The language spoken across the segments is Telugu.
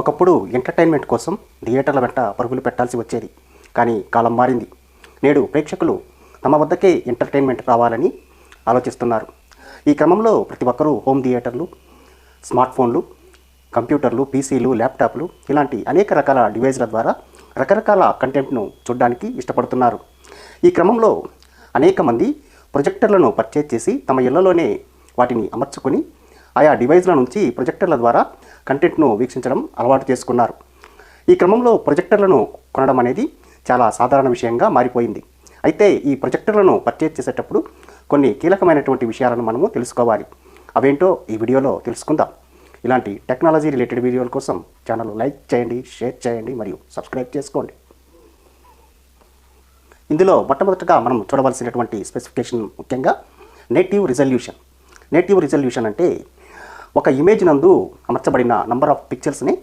ఒకప్పుడు ఎంటర్టైన్మెంట్ కోసం థియేటర్ల వెంట పరుగులు పెట్టాల్సి వచ్చేది. కానీ కాలం మారింది. నేడు ప్రేక్షకులు తమ వద్దకే ఎంటర్టైన్మెంట్ రావాలని ఆలోచిస్తున్నారు. ఈ క్రమంలో ప్రతి ఒక్కరూ హోమ్ థియేటర్లు, స్మార్ట్ ఫోన్లు, కంప్యూటర్లు, పీసీలు, ల్యాప్టాప్లు ఇలాంటి అనేక రకాల డివైజ్ల ద్వారా రకరకాల కంటెంట్ను చూడడానికి ఇష్టపడుతున్నారు. ఈ క్రమంలో అనేక మంది ప్రొజెక్టర్లను పర్చేజ్ చేసి తమ ఇళ్లలోనే వాటిని అమర్చుకొని ఆయా డివైజ్ల నుంచి ప్రొజెక్టర్ల ద్వారా కంటెంట్ను వీక్షించడం అలవాటు చేసుకున్నారు. ఈ క్రమంలో ప్రొజెక్టర్లను కొనడం అనేది చాలా సాధారణ విషయంగా మారిపోయింది. అయితే ఈ ప్రొజెక్టర్లను పర్చేజ్ చేసేటప్పుడు కొన్ని కీలకమైనటువంటి విషయాలను మనము తెలుసుకోవాలి. అవేంటో ఈ వీడియోలో తెలుసుకుందాం. ఇలాంటి టెక్నాలజీ రిలేటెడ్ వీడియోల కోసం ఛానల్ లైక్ చేయండి, షేర్ చేయండి మరియు సబ్స్క్రైబ్ చేసుకోండి. ఇందులో మొట్టమొదటగా మనం చూడవలసినటువంటి స్పెసిఫికేషన్ ముఖ్యంగా నేటివ్ రిజల్యూషన్. నేటివ్ రిజల్యూషన్ అంటే ఒక ఇమేజ్ నందు అమర్చబడిన నంబర్ ఆఫ్ పిక్చర్స్ని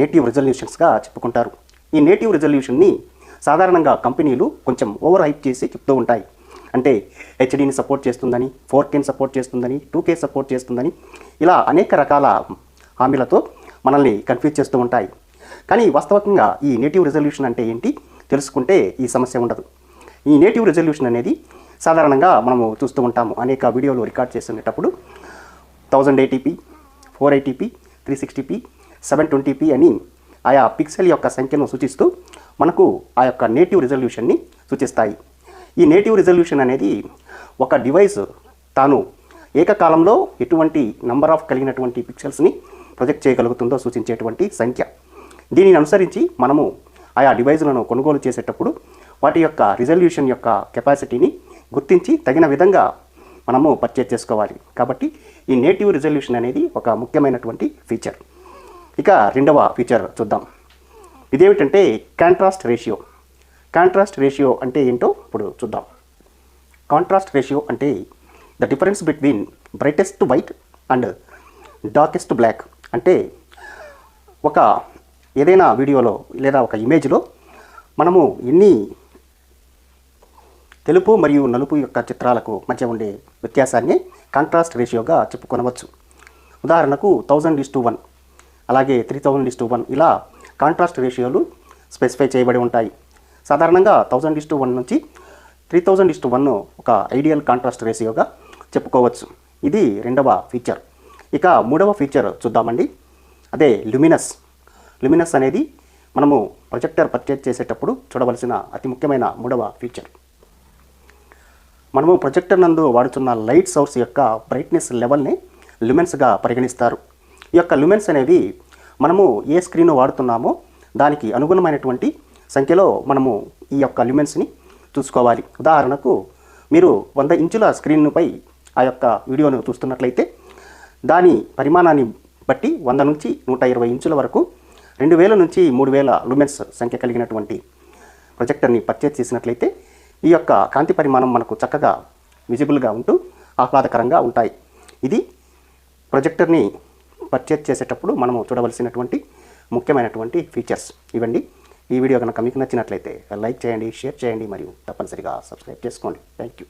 నేటివ్ రిజల్యూషన్స్గా చెప్పుకుంటారు. ఈ నేటివ్ రిజల్యూషన్ని సాధారణంగా కంపెనీలు కొంచెం ఓవర్ హైప్ చేసి చెప్తూ ఉంటాయి. అంటే హెచ్డీని సపోర్ట్ చేస్తుందని, 4Kని సపోర్ట్ చేస్తుందని, 2K సపోర్ట్ చేస్తుందని ఇలా అనేక రకాల హామీలతో మనల్ని కన్ఫ్యూజ్ చేస్తూ ఉంటాయి. కానీ వాస్తవికంగా ఈ నేటివ్ రిజల్యూషన్ అంటే ఏంటి తెలుసుకుంటే ఈ సమస్య ఉండదు. ఈ నేటివ్ రిజల్యూషన్ అనేది సాధారణంగా మనము చూస్తూ ఉంటాము. అనేక వీడియోలు రికార్డ్ చేసేటప్పుడు 1080p, 480p, 360p, 720p అని ఆయా పిక్సెల్ యొక్క సంఖ్యను సూచిస్తూ మనకు ఆ యొక్క నేటివ్ రిజల్యూషన్ని సూచిస్తాయి. ఈ నేటివ్ రిజల్యూషన్ అనేది ఒక డివైస్ తాను ఏకకాలంలో ఎటువంటి నంబర్ ఆఫ్ కలిగినటువంటి పిక్సెల్స్ని ప్రొజెక్ట్ చేయగలుగుతుందో సూచించేటువంటి సంఖ్య. దీనిని అనుసరించి మనము ఆయా డివైజ్లను కొనుగోలు చేసేటప్పుడు వాటి యొక్క రిజల్యూషన్ యొక్క కెపాసిటీని గుర్తించి తగిన విధంగా మనము పర్చేజ్ చేసుకోవాలి. కాబట్టి ఈ నేటివ్ రిజల్యూషన్ అనేది ఒక ముఖ్యమైనటువంటి ఫీచర్. ఇక రెండవ ఫీచర్ చూద్దాం. ఇదేమిటంటే కాంట్రాస్ట్ రేషియో. కాంట్రాస్ట్ రేషియో అంటే ఏంటో ఇప్పుడు చూద్దాం. కాంట్రాస్ట్ రేషియో అంటే the difference between brightest white and darkest black. అంటే ఒక ఏదైనా వీడియోలో లేదా ఒక ఇమేజ్లో మనము ఎన్ని తెలుపు మరియు నలుపు యొక్క చిత్రాలకు మధ్య ఉండే వ్యత్యాసాన్ని కాంట్రాస్ట్ రేషియోగా చెప్పుకొనవచ్చు. ఉదాహరణకు 1000:1 అలాగే 3000:1 ఇలా కాంట్రాస్ట్ రేషియోలు స్పెసిఫై చేయబడి ఉంటాయి. సాధారణంగా 1000:1 నుంచి 3000:1 ఒక ఐడియల్ కాంట్రాస్ట్ రేషియోగా చెప్పుకోవచ్చు. ఇది రెండవ ఫీచర్. ఇక మూడవ ఫీచర్ చూద్దామండి. అదే ల్యూమినస్. ల్యూమినస్ అనేది మనము ప్రొజెక్టర్ పర్చేజ్ చేసేటప్పుడు చూడవలసిన అతి ముఖ్యమైన మూడవ ఫీచర్. మనము ప్రొజెక్టర్ నందు వాడుతున్న లైట్ సోర్స్ యొక్క బ్రైట్నెస్ లెవెల్ని ల్యూమెన్స్గా పరిగణిస్తారు. ఈ యొక్క ల్యూమెన్స్ అనేవి మనము ఏ స్క్రీన్ వాడుతున్నామో దానికి అనుగుణమైనటువంటి సంఖ్యలో మనము ఈ యొక్క ల్యూమెన్స్ని చూసుకోవాలి. ఉదాహరణకు మీరు 100 ఇంచుల స్క్రీన్పై ఆ యొక్క వీడియోను చూస్తున్నట్లయితే దాని పరిమాణాన్ని బట్టి 100 నుంచి 120 ఇంచుల వరకు 2000 నుంచి 3000 ల్యూమెన్స్ సంఖ్య కలిగినటువంటి ప్రొజెక్టర్ని పర్చేజ్ చేసినట్లయితే ఈ యొక్క కాంతి పరిమాణం మనకు చక్కగా విజిబుల్గా ఉంటూ ఆహ్లాదకరంగా ఉంటాయి. ఇది ప్రొజెక్టర్ని పర్చేజ్ చేసేటప్పుడు మనము చూడవలసినటువంటి ముఖ్యమైనటువంటి ఫీచర్స్ ఇవండి. ఈ వీడియో కనుక మీకు నచ్చినట్లయితే లైక్ చేయండి, షేర్ చేయండి మరియు తప్పనిసరిగా సబ్స్క్రైబ్ చేసుకోండి. Thank you.